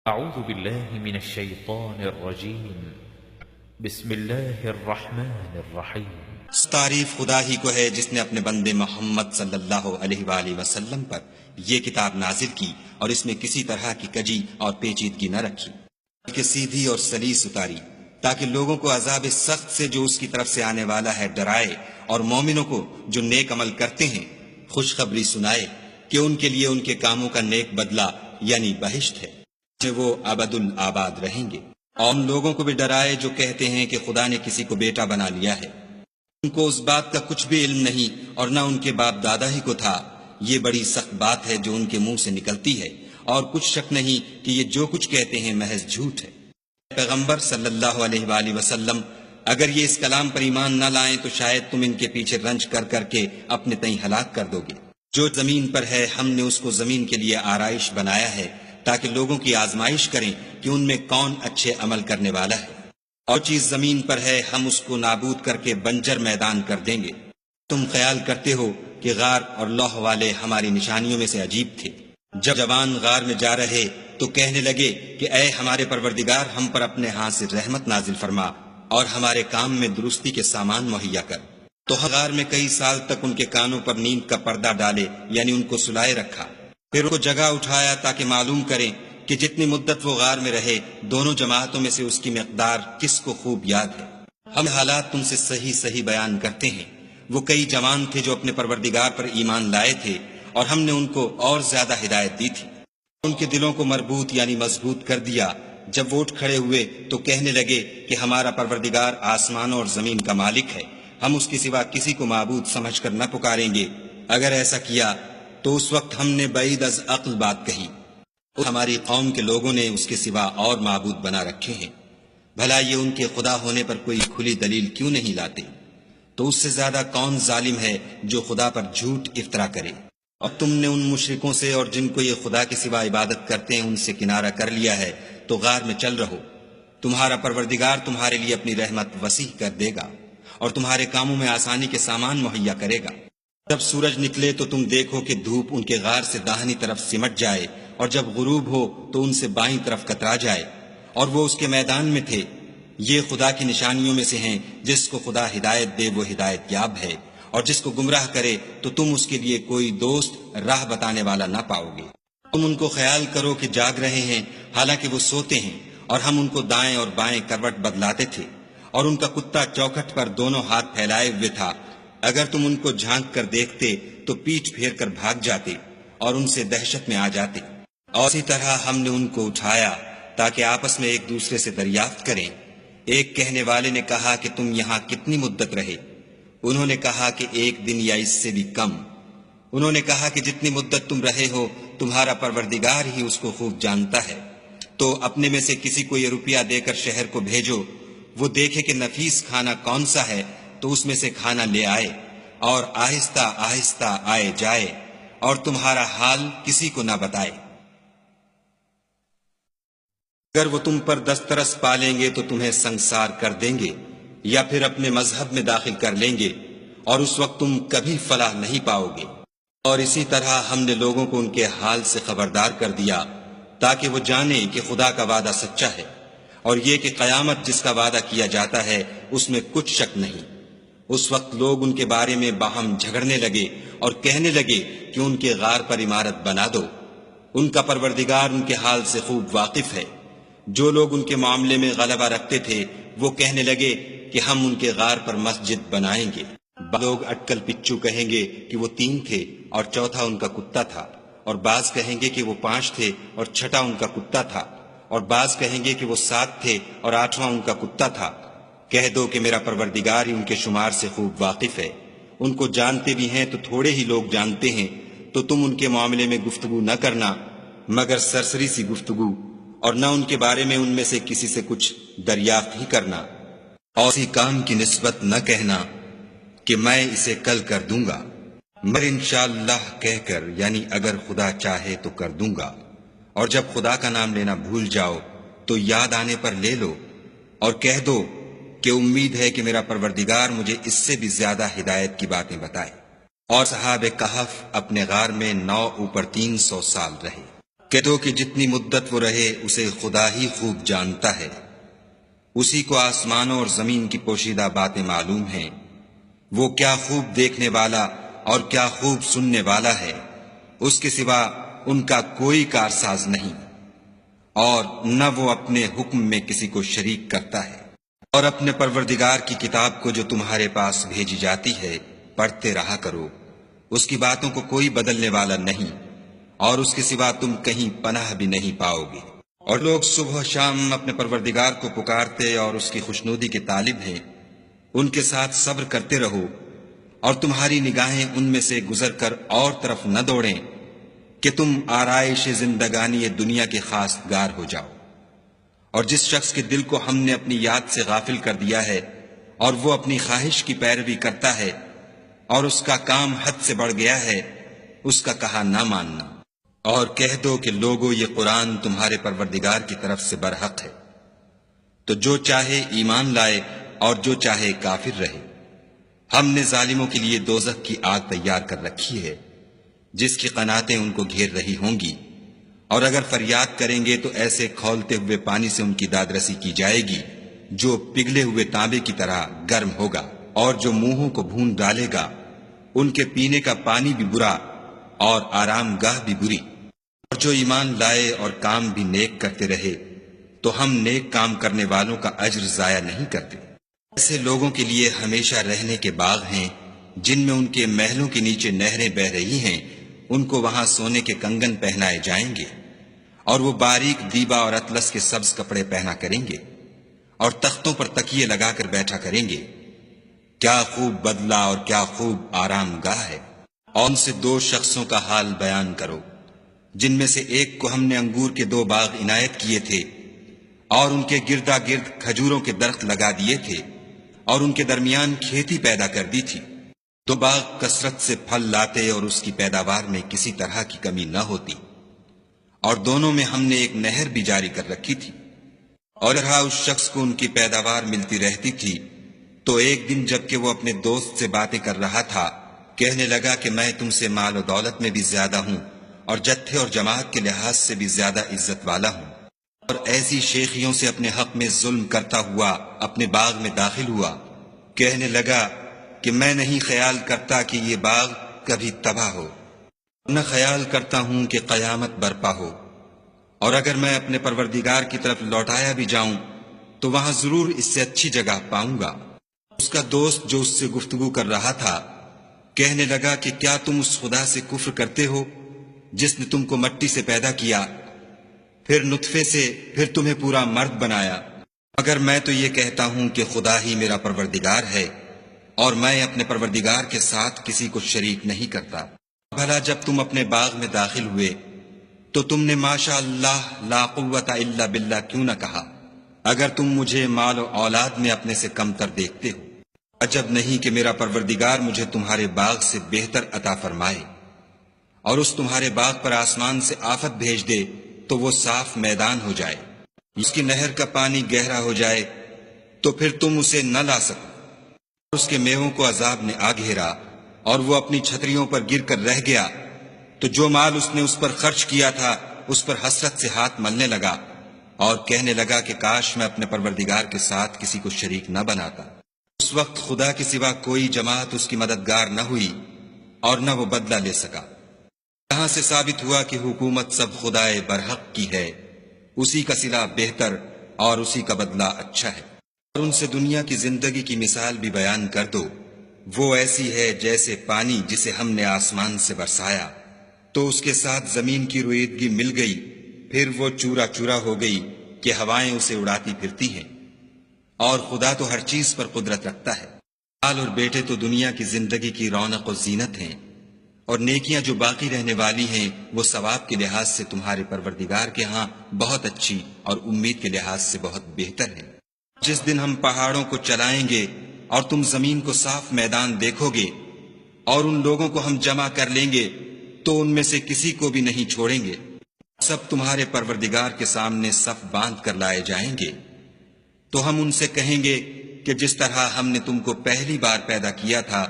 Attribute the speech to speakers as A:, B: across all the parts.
A: أعوذ بالله من الشيطان الرجيم بسم الله الرحمن الرحيم
B: تعریف خدا ہی کو ہے جس نے اپنے بندے محمد صلی اللہ علیہ وآلہ وسلم پر یہ کتاب نازل کی اور اس میں کسی طرح کی کجی اور پیچیدگی نہ رکھی بلکہ سیدھی اور سلیس اتاری تاکہ لوگوں کو عذاب سخت سے جو اس کی طرف سے آنے والا ہے ڈرائے اور مومنوں کو جو نیک عمل کرتے ہیں خوشخبری سنائے کہ ان کے لیے ان کے کاموں کا نیک بدلہ یعنی بہشت ہے جس میں وہ ابد الآباد رہیں گے، اور ان لوگوں کو بھی ڈرائے جو کہتے ہیں کہ خدا نے کسی کو بیٹا بنا لیا ہے، ان کو اس بات کا کچھ بھی علم نہیں اور نہ ان کے باپ دادا ہی کو تھا۔ یہ بڑی سخت بات ہے جو ان کے منہ سے نکلتی ہے، اور کچھ شک نہیں کہ یہ جو کچھ کہتے ہیں محض جھوٹ ہے۔ پیغمبر صلی اللہ علیہ وآلہ وسلم اگر یہ اس کلام پر ایمان نہ لائیں تو شاید تم ان کے پیچھے رنج کر کر کے اپنے تئیں ہلاک کر دو گے۔ جو زمین پر ہے ہم نے اس کو زمین کے لیے آرائش بنایا ہے تاکہ لوگوں کی آزمائش کریں کہ ان میں کون اچھے عمل کرنے والا ہے، اور چیز زمین پر ہے ہم اس کو نابود کر کے بنجر میدان کر دیں گے۔ تم خیال کرتے ہو کہ غار اور لوح والے ہماری نشانیوں میں سے عجیب تھے۔ جب جوان غار میں جا رہے تو کہنے لگے کہ اے ہمارے پروردگار، ہم پر اپنے ہاں سے رحمت نازل فرما اور ہمارے کام میں درستی کے سامان مہیا کر۔ تو غار میں کئی سال تک ان کے کانوں پر نیند کا پردہ ڈالے یعنی ان کو سلائے رکھا، پھر ان کو جگہ اٹھایا تاکہ معلوم کریں کہ جتنی مدت وہ غار میں رہے دونوں جماعتوں میں سے اس کی مقدار کس کو خوب یاد ہے۔ ہم حالات تم سے صحیح صحیح بیان کرتے ہیں۔ وہ کئی جوان تھے جو اپنے پروردگار پر ایمان لائے تھے اور ہم نے ان کو اور زیادہ ہدایت دی تھی، ان کے دلوں کو مربوط یعنی مضبوط کر دیا۔ جب وہ اٹھ کھڑے ہوئے تو کہنے لگے کہ ہمارا پروردگار آسمانوں اور زمین کا مالک ہے، ہم اس کے سوا کسی کو معبود سمجھ کر نہ پکاریں گے۔ اگر ایسا کیا تو اس وقت ہم نے بعید از عقل بات کہی، ہماری قوم کے لوگوں نے اس کے سوا اور معبود بنا رکھے ہیں۔ بھلا یہ ان کے خدا ہونے پر کوئی کھلی دلیل کیوں نہیں لاتے؟ تو اس سے زیادہ کون ظالم ہے جو خدا پر جھوٹ افطرا کرے؟ اور تم نے ان مشرکوں سے اور جن کو یہ خدا کے سوا عبادت کرتے ہیں ان سے کنارہ کر لیا ہے، تو غار میں چل رہو، تمہارا پروردگار تمہارے لیے اپنی رحمت وسیع کر دے گا اور تمہارے کاموں میں آسانی کے سامان مہیا کرے گا۔ جب سورج نکلے تو تم دیکھو کہ دھوپ ان کے غار سے داہنی طرف سمٹ جائے، اور جب غروب ہو تو ان سے بائیں طرف کترا جائے، اور وہ اس کے میدان میں تھے۔ یہ خدا کی نشانیوں میں سے ہیں، جس کو خدا ہدایت دے وہ ہدایت یاب ہے، اور جس کو گمراہ کرے تو تم اس کے لیے کوئی دوست راہ بتانے والا نہ پاؤ گے۔ تم ان کو خیال کرو کہ جاگ رہے ہیں حالانکہ وہ سوتے ہیں، اور ہم ان کو دائیں اور بائیں کروٹ بدلاتے تھے، اور ان کا کتا چوکھٹ پر دونوں ہاتھ پھیلائے ہوئے تھا۔ اگر تم ان کو جھانک کر دیکھتے تو پیٹھ پھیر کر بھاگ جاتے اور ان سے دہشت میں آ جاتے۔ اور اسی طرح ہم نے ان کو اٹھایا تاکہ آپس میں ایک دوسرے سے دریافت کریں۔ ایک کہنے والے نے کہا کہ تم یہاں کتنی مدت رہے؟ انہوں نے کہا کہ ایک دن یا اس سے بھی کم۔ انہوں نے کہا کہ جتنی مدت تم رہے ہو تمہارا پروردگار ہی اس کو خوب جانتا ہے۔ تو اپنے میں سے کسی کو یہ روپیہ دے کر شہر کو بھیجو، وہ دیکھے کہ نفیس کھانا کون سا ہے تو اس میں سے کھانا لے آئے، اور آہستہ آہستہ آئے جائے، اور تمہارا حال کسی کو نہ بتائے۔ اگر وہ تم پر دسترس پالیں گے تو تمہیں سنگسار کر دیں گے، یا پھر اپنے مذہب میں داخل کر لیں گے، اور اس وقت تم کبھی فلاح نہیں پاؤ گے۔ اور اسی طرح ہم نے لوگوں کو ان کے حال سے خبردار کر دیا تاکہ وہ جانیں کہ خدا کا وعدہ سچا ہے، اور یہ کہ قیامت جس کا وعدہ کیا جاتا ہے اس میں کچھ شک نہیں۔ اس وقت لوگ ان کے بارے میں باہم جھگڑنے لگے اور کہنے لگے کہ ان کے غار پر عمارت بنا دو۔ ان کا پروردگار ان کے حال سے خوب واقف ہے۔ جو لوگ ان کے معاملے میں غلبہ رکھتے تھے وہ کہنے لگے کہ ہم ان کے غار پر مسجد بنائیں گے۔ لوگ اٹکل پچو کہیں گے کہ وہ 3 تھے اور چوتھا ان کا کتا تھا، اور بعض کہیں گے کہ وہ 5 تھے اور چھٹا ان کا کتا تھا، اور بعض کہیں گے کہ وہ 7 تھے اور 8واں ان کا کتا تھا۔ کہہ دو کہ میرا پروردگار ہی ان کے شمار سے خوب واقف ہے۔ ان کو جانتے بھی ہیں تو تھوڑے ہی لوگ جانتے ہیں، تو تم ان کے معاملے میں گفتگو نہ کرنا مگر سرسری سی گفتگو، اور نہ ان کے بارے میں ان میں سے کسی سے کچھ دریافت ہی کرنا، اور اسی کام کی نسبت نہ کہنا کہ میں اسے کل کر دوں گا، مگر انشاءاللہ کہہ کر یعنی اگر خدا چاہے تو کر دوں گا۔ اور جب خدا کا نام لینا بھول جاؤ تو یاد آنے پر لے لو، اور کہہ دو کہ امید ہے کہ میرا پروردگار مجھے اس سے بھی زیادہ ہدایت کی باتیں بتائے۔ اور صحاب کہف اپنے غار میں 9 اوپر 300 سال رہے۔ کہہ دو کہ جتنی مدت وہ رہے اسے خدا ہی خوب جانتا ہے، اسی کو آسمانوں اور زمین کی پوشیدہ باتیں معلوم ہیں، وہ کیا خوب دیکھنے والا اور کیا خوب سننے والا ہے، اس کے سوا ان کا کوئی کارساز نہیں، اور نہ وہ اپنے حکم میں کسی کو شریک کرتا ہے۔ اور اپنے پروردگار کی کتاب کو جو تمہارے پاس بھیجی جاتی ہے پڑھتے رہا کرو، اس کی باتوں کو کوئی بدلنے والا نہیں، اور اس کے سوا تم کہیں پناہ بھی نہیں پاؤ گے۔ اور لوگ صبح و شام اپنے پروردگار کو پکارتے اور اس کی خوشنودی کے طالب ہیں، ان کے ساتھ صبر کرتے رہو، اور تمہاری نگاہیں ان میں سے گزر کر اور طرف نہ دوڑیں کہ تم آرائش زندگانی دنیا کے خاص گار ہو جاؤ۔ اور جس شخص کے دل کو ہم نے اپنی یاد سے غافل کر دیا ہے اور وہ اپنی خواہش کی پیروی کرتا ہے اور اس کا کام حد سے بڑھ گیا ہے، اس کا کہا نہ ماننا، اور کہہ دو کہ لوگو یہ قرآن تمہارے پروردگار کی طرف سے برحق ہے، تو جو چاہے ایمان لائے اور جو چاہے کافر رہے۔ ہم نے ظالموں کے لیے دوزخ کی آگ تیار کر رکھی ہے جس کی قناتیں ان کو گھیر رہی ہوں گی، اور اگر فریاد کریں گے تو ایسے کھولتے ہوئے پانی سے ان کی دادرسی کی جائے گی جو پگھلے ہوئے تانبے کی طرح گرم ہوگا، اور جو منہوں کو بھون ڈالے گا ان کے پینے کا پانی بھی برا اور آرام گاہ بھی بری۔ اور جو ایمان لائے اور کام بھی نیک کرتے رہے تو ہم نیک کام کرنے والوں کا اجر ضائع نہیں کرتے۔ ایسے لوگوں کے لیے ہمیشہ رہنے کے باغ ہیں جن میں ان کے محلوں کے نیچے نہریں بہ رہی ہیں، ان کو وہاں سونے کے کنگن پہنائے جائیں گے، اور وہ باریک دیبا اور اطلس کے سبز کپڑے پہنا کریں گے، اور تختوں پر تکیے لگا کر بیٹھا کریں گے۔ کیا خوب بدلہ اور کیا خوب آرام گاہ ہے۔ اور ان سے دو شخصوں کا حال بیان کرو جن میں سے ایک کو ہم نے انگور کے 2 باغ عنایت کیے تھے اور ان کے گردا گرد کھجوروں کے درخت لگا دیے تھے اور ان کے درمیان کھیتی پیدا کر دی تھی۔ 2 باغ کثرت سے پھل لاتے اور اس کی پیداوار میں کسی طرح کی کمی نہ ہوتی، اور دونوں میں ہم نے ایک نہر بھی جاری کر رکھی تھی۔ اور رہا اس شخص کو ان کی پیداوار ملتی رہتی تھی تو ایک دن جب کہ وہ اپنے دوست سے باتیں کر رہا تھا کہنے لگا کہ میں تم سے مال و دولت میں بھی زیادہ ہوں اور جتھے اور جماعت کے لحاظ سے بھی زیادہ عزت والا ہوں، اور ایسی شیخیوں سے اپنے حق میں ظلم کرتا ہوا اپنے باغ میں داخل ہوا، کہنے لگا کہ میں نہیں خیال کرتا کہ یہ باغ کبھی تباہ ہو، نہ خیال کرتا ہوں کہ قیامت برپا ہو، اور اگر میں اپنے پروردگار کی طرف لوٹایا بھی جاؤں تو وہاں ضرور اس سے اچھی جگہ پاؤں گا۔ اس کا دوست جو اس سے گفتگو کر رہا تھا کہنے لگا کہ کیا تم اس خدا سے کفر کرتے ہو جس نے تم کو مٹی سے پیدا کیا، پھر نطفے سے، پھر تمہیں پورا مرد بنایا؟ مگر میں تو یہ کہتا ہوں کہ خدا ہی میرا پروردگار ہے، اور میں اپنے پروردگار کے ساتھ کسی کو شریک نہیں کرتا۔ بھلا جب تم اپنے باغ میں داخل ہوئے تو تم نے ماشاء اللہ لا قوت الا باللہ کیوں نہ کہا؟ اگر تم مجھے مال و اولاد میں اپنے سے کم تر دیکھتے ہو، عجب نہیں کہ میرا پروردگار مجھے تمہارے باغ سے بہتر عطا فرمائے، اور اس تمہارے باغ پر آسمان سے آفت بھیج دے تو وہ صاف میدان ہو جائے، اس کی نہر کا پانی گہرا ہو جائے تو پھر تم اسے نہ لا سکو، اور اس کے میووں کو عذاب نے آ گھیرا اور وہ اپنی چھتریوں پر گر کر رہ گیا، تو جو مال اس نے اس پر خرچ کیا تھا اس پر حسرت سے ہاتھ ملنے لگا اور کہنے لگا کہ کاش میں اپنے پروردگار کے ساتھ کسی کو شریک نہ بناتا۔ اس وقت خدا کے سوا کوئی جماعت اس کی مددگار نہ ہوئی اور نہ وہ بدلہ لے سکا۔ یہاں سے ثابت ہوا کہ حکومت سب خدائے برحق کی ہے، اسی کا صلہ بہتر اور اسی کا بدلہ اچھا ہے۔ اور ان سے دنیا کی زندگی کی مثال بھی بیان کر دو، وہ ایسی ہے جیسے پانی جسے ہم نے آسمان سے برسایا تو اس کے ساتھ زمین کی رویدگی مل گئی، پھر وہ چورا چورا ہو گئی کہ ہوائیں اسے اڑاتی پھرتی ہیں، اور خدا تو ہر چیز پر قدرت رکھتا ہے۔ مال اور بیٹے تو دنیا کی زندگی کی رونق و زینت ہیں، اور نیکیاں جو باقی رہنے والی ہیں وہ ثواب کے لحاظ سے تمہارے پروردگار کے ہاں بہت اچھی اور امید کے لحاظ سے بہت بہتر ہے۔ جس دن ہم پہاڑوں کو چلائیں گے اور تم زمین کو صاف میدان دیکھو گے اور ان لوگوں کو ہم جمع کر لیں گے تو ان میں سے کسی کو بھی نہیں چھوڑیں گے، سب تمہارے پروردگار کے سامنے صف باندھ کر لائے جائیں گے، تو ہم ان سے کہیں گے کہ جس طرح ہم نے تم کو پہلی بار پیدا کیا تھا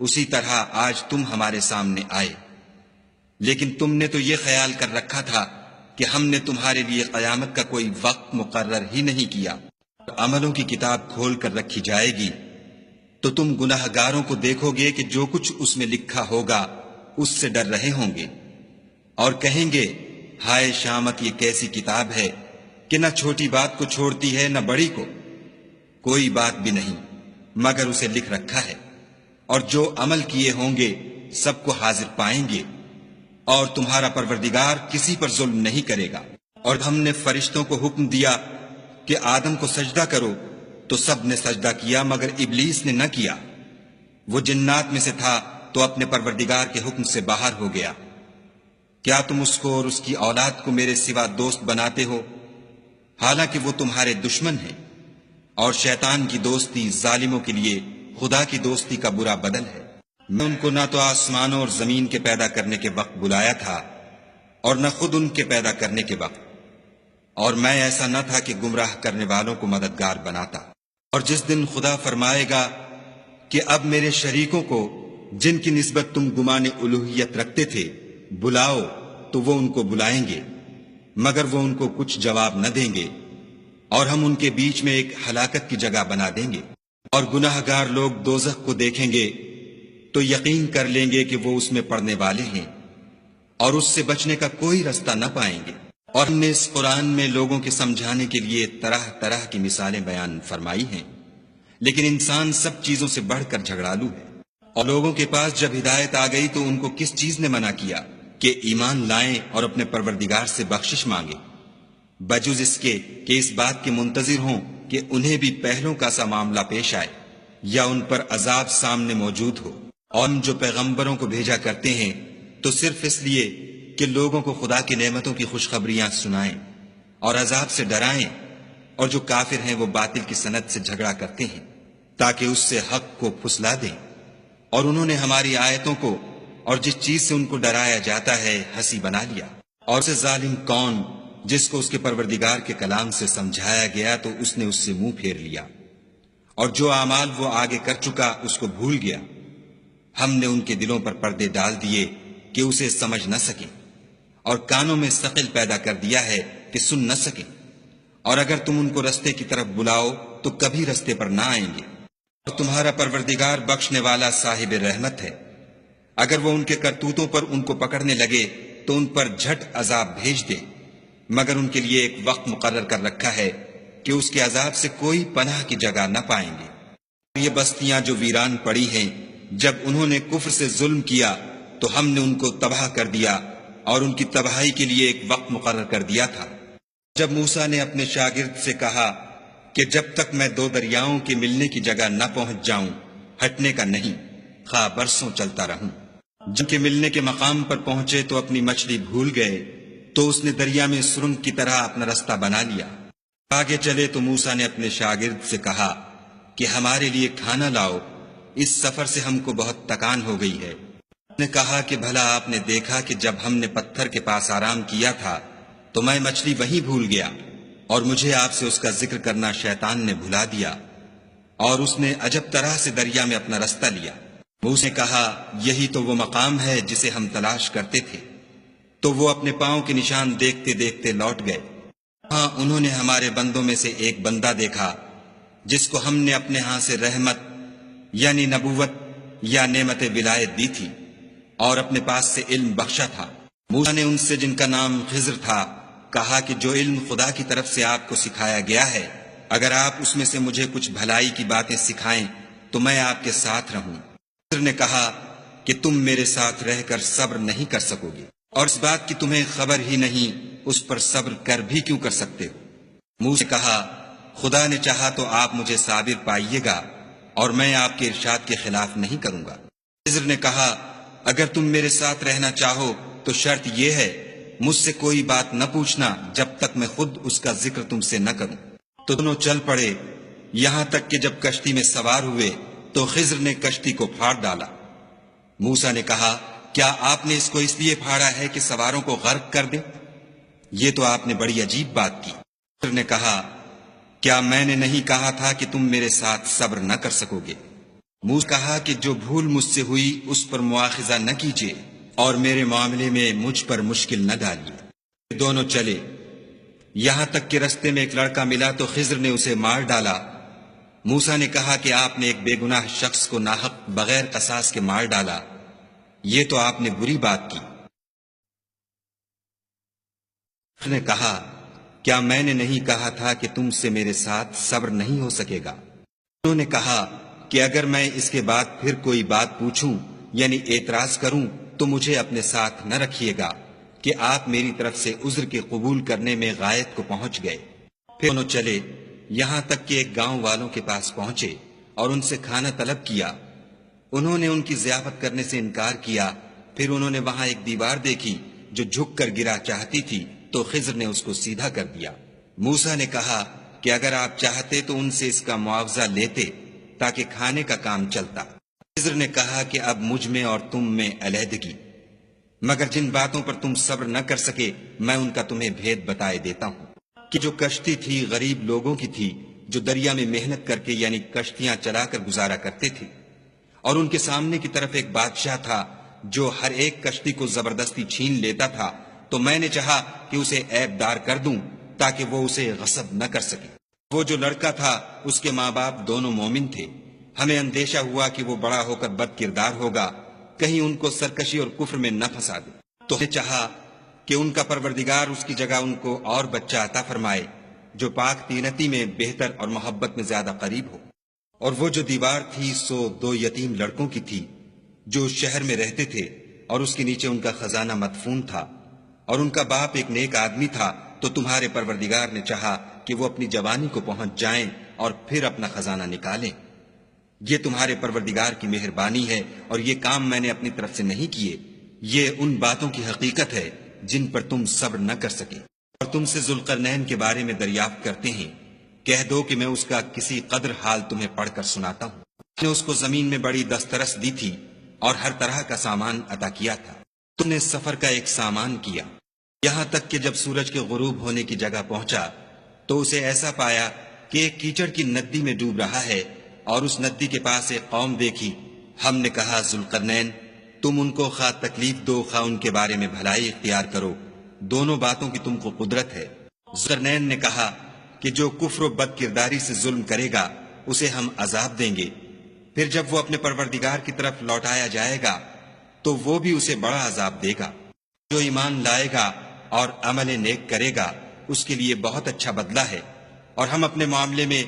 B: اسی طرح آج تم ہمارے سامنے آئے، لیکن تم نے تو یہ خیال کر رکھا تھا کہ ہم نے تمہارے لیے قیامت کا کوئی وقت مقرر ہی نہیں کیا، عملوں کی کتاب کھول کر رکھی جائے گی تو تم گناہ گاروں کو دیکھو گے کہ جو کچھ اس میں لکھا ہوگا اس سے ڈر رہے ہوں گے، اور کہیں گے ہائے شامت، یہ کیسی کتاب ہے کہ نہ چھوٹی بات کو چھوڑتی ہے نہ بڑی کو، کوئی بات بھی نہیں مگر اسے لکھ رکھا ہے، اور جو عمل کیے ہوں گے سب کو حاضر پائیں گے، اور تمہارا پروردگار کسی پر ظلم نہیں کرے گا۔ اور ہم نے فرشتوں کو حکم دیا کہ آدم کو سجدہ کرو تو سب نے سجدہ کیا مگر ابلیس نے نہ کیا، وہ جنات میں سے تھا تو اپنے پروردگار کے حکم سے باہر ہو گیا۔ کیا تم اس کو اور اس کی اولاد کو میرے سوا دوست بناتے ہو، حالانکہ وہ تمہارے دشمن ہیں، اور شیطان کی دوستی ظالموں کے لیے خدا کی دوستی کا برا بدل ہے۔ میں ان کو نہ تو آسمانوں اور زمین کے پیدا کرنے کے وقت بلایا تھا اور نہ خود ان کے پیدا کرنے کے وقت، اور میں ایسا نہ تھا کہ گمراہ کرنے والوں کو مددگار بناتا۔ اور جس دن خدا فرمائے گا کہ اب میرے شریکوں کو جن کی نسبت تم گمان الوہیت رکھتے تھے بلاؤ، تو وہ ان کو بلائیں گے مگر وہ ان کو کچھ جواب نہ دیں گے، اور ہم ان کے بیچ میں ایک ہلاکت کی جگہ بنا دیں گے۔ اور گناہ گار لوگ دوزخ کو دیکھیں گے تو یقین کر لیں گے کہ وہ اس میں پڑنے والے ہیں، اور اس سے بچنے کا کوئی رستہ نہ پائیں گے۔ اور ہم نے اس قرآن میں لوگوں کے سمجھانے کے لیے طرح طرح کی مثالیں بیان فرمائی ہیں، لیکن انسان سب چیزوں سے بڑھ کر جھگڑالو ہے۔ اور لوگوں کے پاس جب ہدایت آ گئی تو ان کو کس چیز نے منع کیا کہ ایمان لائیں اور اپنے پروردگار سے بخشش مانگیں، بجز اس کے کہ اس بات کے منتظر ہوں کہ انہیں بھی پہلوں کا سا معاملہ پیش آئے یا ان پر عذاب سامنے موجود ہو۔ اور ہم جو پیغمبروں کو بھیجا کرتے ہیں تو صرف اس لیے کہ لوگوں کو خدا کی نعمتوں کی خوشخبریاں سنائیں اور عذاب سے ڈرائیں، اور جو کافر ہیں وہ باطل کی سند سے جھگڑا کرتے ہیں تاکہ اس سے حق کو پھسلا دیں۔ اور انہوں نے ہماری آیتوں کو اور جس چیز سے ان کو ڈرایا جاتا ہے ہنسی بنا لیا۔ اور سے ظالم کون جس کو اس کے پروردگار کے کلام سے سمجھایا گیا تو اس نے اس سے منہ پھیر لیا، اور جو اعمال وہ آگے کر چکا اس کو بھول گیا۔ ہم نے ان کے دلوں پر پردے ڈال دیے کہ اسے سمجھ نہ سکیں، اور کانوں میں ثقل پیدا کر دیا ہے کہ سن نہ سکیں، اور اگر تم ان کو رستے کی طرف بلاؤ تو کبھی رستے پر نہ آئیں گے۔ اور تمہارا پروردگار بخشنے والا صاحب رحمت ہے، اگر وہ ان کے کرتوتوں پر ان کو پکڑنے لگے تو ان پر جھٹ عذاب بھیج دے، مگر ان کے لیے ایک وقت مقرر کر رکھا ہے کہ اس کے عذاب سے کوئی پناہ کی جگہ نہ پائیں گے۔ یہ بستیاں جو ویران پڑی ہیں، جب انہوں نے کفر سے ظلم کیا تو ہم نے ان کو تباہ کر دیا اور ان کی تباہی کے لیے ایک وقت مقرر کر دیا تھا۔ جب موسیٰ نے اپنے شاگرد سے کہا کہ جب تک میں دو دریاؤں کے ملنے کی جگہ نہ پہنچ جاؤں ہٹنے کا نہیں، خواہ برسوں چلتا رہوں۔ جب کے ملنے کے مقام پر پہنچے تو اپنی مچھلی بھول گئے تو اس نے دریا میں سرنگ کی طرح اپنا رستہ بنا لیا۔ آگے چلے تو موسیٰ نے اپنے شاگرد سے کہا کہ ہمارے لیے کھانا لاؤ، اس سفر سے ہم کو بہت تکان ہو گئی ہے۔ اس نے کہا کہ بھلا آپ نے دیکھا کہ جب ہم نے پتھر کے پاس آرام کیا تھا تو میں مچھلی وہیں بھول گیا، اور مجھے آپ سے اس کا ذکر کرنا شیطان نے بھلا دیا، اور اس نے عجب طرح سے دریا میں اپنا رستہ لیا۔ موسیٰ نے کہا یہی تو وہ مقام ہے جسے ہم تلاش کرتے تھے، تو وہ اپنے پاؤں کے نشان دیکھتے دیکھتے لوٹ گئے۔ ہاں انہوں نے ہمارے بندوں میں سے ایک بندہ دیکھا جس کو ہم نے اپنے ہاں سے رحمت یعنی نبوت یا نعمت ولایت دی تھی اور اپنے پاس سے علم بخشا تھا۔ موسیٰ نے ان سے جن کا نام خضر تھا کہا کہ جو علم خدا کی طرف سے آپ کو سکھایا گیا ہے، اگر آپ اس میں سے مجھے کچھ بھلائی کی باتیں سکھائیں تو میں آپ کے ساتھ رہوں۔ خضر نے کہا کہ تم میرے ساتھ رہ کر صبر نہیں کر سکو گے، اور اس بات کی تمہیں خبر ہی نہیں اس پر صبر کر بھی کیوں کر سکتے ہو۔ موسیٰ نے کہا خدا نے چاہا تو آپ مجھے صابر پائیے گا اور میں آپ کے ارشاد کے خلاف نہیں کروں گا۔ خضر نے کہا اگر تم میرے ساتھ رہنا چاہو تو شرط یہ ہے مجھ سے کوئی بات نہ پوچھنا جب تک میں خود اس کا ذکر تم سے نہ کروں۔ تو دونوں چل پڑے، یہاں تک کہ جب کشتی میں سوار ہوئے تو خضر نے کشتی کو پھاڑ ڈالا۔ موسیٰ نے کہا کیا آپ نے اس کو اس لیے پھاڑا ہے کہ سواروں کو غرق کر دیں؟ یہ تو آپ نے بڑی عجیب بات کی۔ خضر نے کہا کیا میں نے نہیں کہا تھا کہ تم میرے ساتھ صبر نہ کر سکو گے؟ موسیٰ کہا کہ جو بھول مجھ سے ہوئی اس پر مواخذہ نہ کیجیے اور میرے معاملے میں مجھ پر مشکل نہ ڈالیے۔ دونوں چلے، یہاں تک کہ رستے میں ایک لڑکا ملا تو خضر نے اسے مار ڈالا۔ موسیٰ نے کہا کہ آپ نے ایک بے گناہ شخص کو ناحق بغیر قصاص کے مار ڈالا، یہ تو آپ نے بری بات کی۔ خضر نے کہا، کیا میں نے نہیں کہا تھا کہ تم سے میرے ساتھ صبر نہیں ہو سکے گا؟ انہوں نے کہا کہ اگر میں اس کے بعد پھر کوئی بات پوچھوں یعنی اعتراض کروں تو مجھے اپنے ساتھ نہ رکھیے گا کہ آپ میری طرف سے عذر کے قبول کرنے میں غایت کو پہنچ گئے۔ پھر دونوں چلے، یہاں تک کہ ایک گاؤں والوں کے پاس پہنچے اور ان سے کھانا طلب کیا۔ انہوں نے ان کی ضیافت کرنے سے انکار کیا۔ پھر انہوں نے وہاں ایک دیوار دیکھی جو جھک کر گرا چاہتی تھی تو خضر نے اس کو سیدھا کر دیا۔ موسیٰ نے کہا کہ اگر آپ چاہتے تو ان سے اس کا معاوضہ لیتے تاکہ کھانے کا کام چلتا۔ خضر نے کہا کہ اب مجھ میں اور تم میں علیحدگی، مگر جن باتوں پر تم صبر نہ کر سکے میں ان کا تمہیں بھید بتائے دیتا ہوں کہ جو کشتی تھی غریب لوگوں کی تھی جو دریا میں محنت کر کے یعنی کشتیاں چلا کر گزارا کرتے تھے، اور ان کے سامنے کی طرف ایک بادشاہ تھا جو ہر ایک کشتی کو زبردستی چھین لیتا تھا، تو میں نے چاہا کہ اسے عیب دار کر دوں تاکہ وہ اسے غصب نہ کر سکے۔ وہ جو لڑکا تھا اس کے ماں باپ دونوں مومن تھے، ہمیں اندیشہ ہوا کہ وہ بڑا ہو کر بد کردار ہوگا، کہیں ان کو سرکشی اور کفر میں نہ پھنسا دے، تو ہم نے چاہا کہ ان کا پروردگار اس کی جگہ ان کو اور بچہ عطا فرمائے جو پاک تینتی میں بہتر اور محبت میں زیادہ قریب ہو۔ اور وہ جو دیوار تھی سو 2 یتیم لڑکوں کی تھی جو شہر میں رہتے تھے، اور اس کے نیچے ان کا خزانہ مدفون تھا، اور ان کا باپ ایک نیک آدمی تھا، تو تمہارے پروردگار نے چاہا کہ وہ اپنی جوانی کو پہنچ جائیں اور پھر اپنا خزانہ نکالیں۔ یہ تمہارے پروردگار کی مہربانی ہے، اور یہ کام میں نے اپنی طرف سے نہیں کیے، یہ ان باتوں کی حقیقت ہے جن پر تم صبر نہ کر سکے۔ اور تم سے ذوالقرنین کے بارے میں دریافت کرتے ہیں، کہہ دو کہ میں اس کا کسی قدر حال تمہیں پڑھ کر سناتا ہوں۔ نے اس کو زمین میں بڑی دسترس دی تھی اور ہر طرح کا سامان عطا کیا تھا۔ تم نے سفر کا ایک سامان کیا، یہاں تک کہ جب سورج کے غروب ہونے کی جگہ پہنچا تو اسے ایسا پایا کہ ایک کیچڑ کی ندی میں ڈوب رہا ہے، اور اس ندی کے پاس ایک قوم دیکھی۔ ہم نے کہا ذوالقرنین، تم ان کو خواہ تکلیف دو خواہ ان کے بارے میں بھلائی اختیار کرو، دونوں باتوں کی تم کو قدرت ہے۔ ذوالقرنین نے کہا کہ جو کفر و بد کرداری سے ظلم کرے گا اسے ہم عذاب دیں گے، پھر جب وہ اپنے پروردگار کی طرف لوٹایا جائے گا تو وہ بھی اسے بڑا عذاب دے گا۔ جو ایمان لائے گا اور عمل نیک کرے گا اس کے لیے بہت اچھا بدلہ ہے، اور ہم اپنے معاملے میں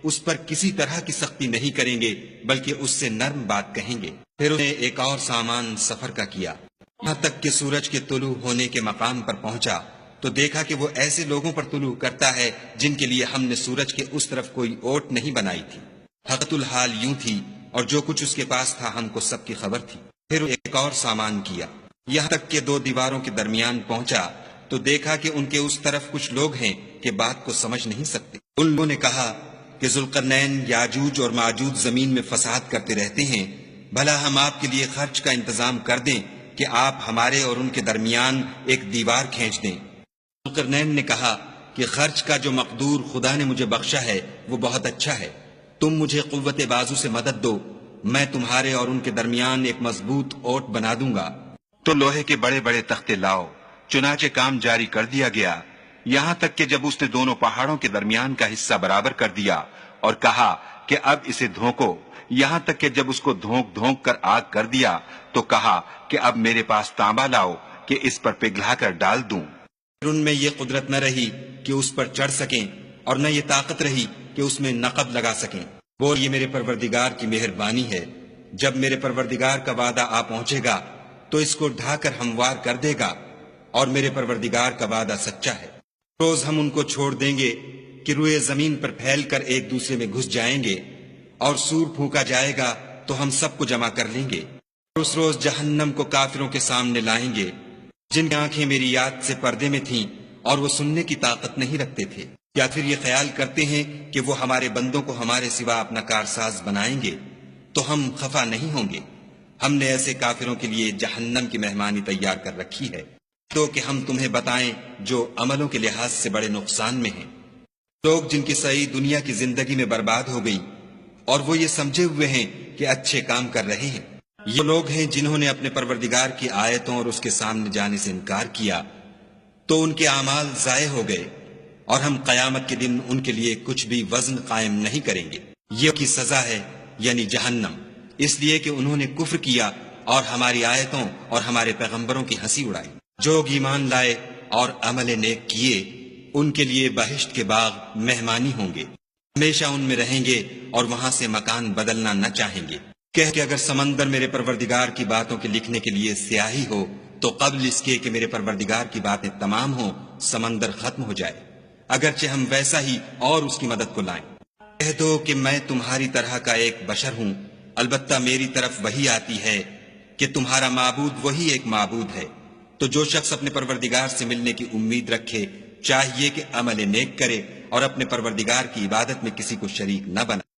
B: اس پر کسی طرح کی سختی نہیں کریں گے بلکہ اس سے نرم بات کہیں گے۔ پھر انہیں ایک اور سامان سفر کا کیا، یہاں تک کہ سورج کے طلوع ہونے کے مقام پر پہنچا تو دیکھا کہ وہ ایسے لوگوں پر طلوع کرتا ہے جن کے لیے ہم نے سورج کے اس طرف کوئی اوٹ نہیں بنائی تھی۔ حقیقت الحال یوں تھی، اور جو کچھ اس کے پاس تھا ہم کو سب کی خبر تھی۔ پھر ایک اور سامان کیا، یہاں تک کہ 2 دیواروں کے درمیان پہنچا تو دیکھا کہ ان کے اس طرف کچھ لوگ ہیں کہ بات کو سمجھ نہیں سکتے۔ ان لوگوں نے کہا کہ ذوالقرنین یاجوج اور ماجوج زمین میں فساد کرتے رہتے ہیں، بھلا ہم آپ کے لیے خرچ کا انتظام کر دیں کہ آپ ہمارے اور ان کے درمیان ایک دیوار کھینچ دیں۔ ذوالقرنین نے کہا کہ خرچ کا جو مقدور خدا نے مجھے بخشا ہے وہ بہت اچھا ہے، تم مجھے قوت بازو سے مدد دو، میں تمہارے اور ان کے درمیان ایک مضبوط اوٹ بنا دوں گا۔ تو لوہے کے بڑے بڑے تختے لاؤ، چنانچہ کام جاری کر دیا گیا، یہاں تک کہ جب اس نے دونوں پہاڑوں کے درمیان کا حصہ برابر کر دیا اور کہا کہ اب اسے دھونکو، یہاں تک کہ جب اس کو دھونک دھونک کر آگ کر دیا تو کہا کہ اب میرے پاس تانبا لاؤ کہ اس پر پگھلا کر ڈال دوں۔ پھر ان میں یہ قدرت نہ رہی کہ اس پر چڑھ سکیں، اور نہ یہ طاقت رہی کہ اس میں نقب لگا سکیں۔ وہ یہ میرے پروردگار کی مہربانی ہے، جب میرے پروردگار کا وعدہ آ پہنچے گا تو اس کو ڈھا کر ہموار کر دے گا، اور میرے پروردگار کا وعدہ سچا ہے۔ روز ہم ان کو چھوڑ دیں گے کہ روئے زمین پر پھیل کر ایک دوسرے میں گھس جائیں گے، اور سور پھونکا جائے گا تو ہم سب کو جمع کر لیں گے۔ اس روز جہنم کو کافروں کے سامنے لائیں گے جن کی آنکھیں میری یاد سے پردے میں تھیں اور وہ سننے کی طاقت نہیں رکھتے تھے۔ یا پھر یہ خیال کرتے ہیں کہ وہ ہمارے بندوں کو ہمارے سوا اپنا کارساز بنائیں گے تو ہم خفا نہیں ہوں گے۔ ہم نے ایسے کافروں کے لیے جہنم کی مہمانی تیار کر رکھی ہے، تو کہ ہم تمہیں بتائیں جو عملوں کے لحاظ سے بڑے نقصان میں ہیں۔ لوگ جن کی صحیح دنیا کی زندگی میں برباد ہو گئی اور وہ یہ سمجھے ہوئے ہیں کہ اچھے کام کر رہے ہیں، یہ لوگ ہیں جنہوں نے اپنے پروردگار کی آیتوں اور اس کے سامنے جانے سے انکار کیا، تو ان کے اعمال ضائع ہو گئے اور ہم قیامت کے دن ان کے لیے کچھ بھی وزن قائم نہیں کریں گے. یہ ان کی سزا ہے یعنی جہنم، اس لیے کہ انہوں نے کفر کیا اور ہماری آیتوں اور ہمارے پیغمبروں کی ہنسی اڑائی. جو ایمان لائے اور عمل نیک کیے ان کے لیے بہشت کے باغ مہمانی ہوں گے، ہمیشہ ان میں رہیں گے اور وہاں سے مکان بدلنا نہ چاہیں گے. کہ اگر سمندر میرے پروردگار کی باتوں کے لکھنے کے لیے سیاہی ہو تو قبل اس کے کہ میرے پروردگار کی باتیں تمام ہوں سمندر ختم ہو جائے، اگرچہ ہم ویسا ہی اور اس کی مدد کو لائیں. کہہ دو کہ میں تمہاری طرح کا ایک بشر ہوں، البتہ میری طرف وہی آتی ہے کہ تمہارا معبود وہی ایک معبود ہے. تو جو شخص اپنے پروردگار سے ملنے کی امید رکھے چاہیے کہ عمل نیک کرے اور اپنے پروردگار کی عبادت میں کسی کو شریک نہ بنائے.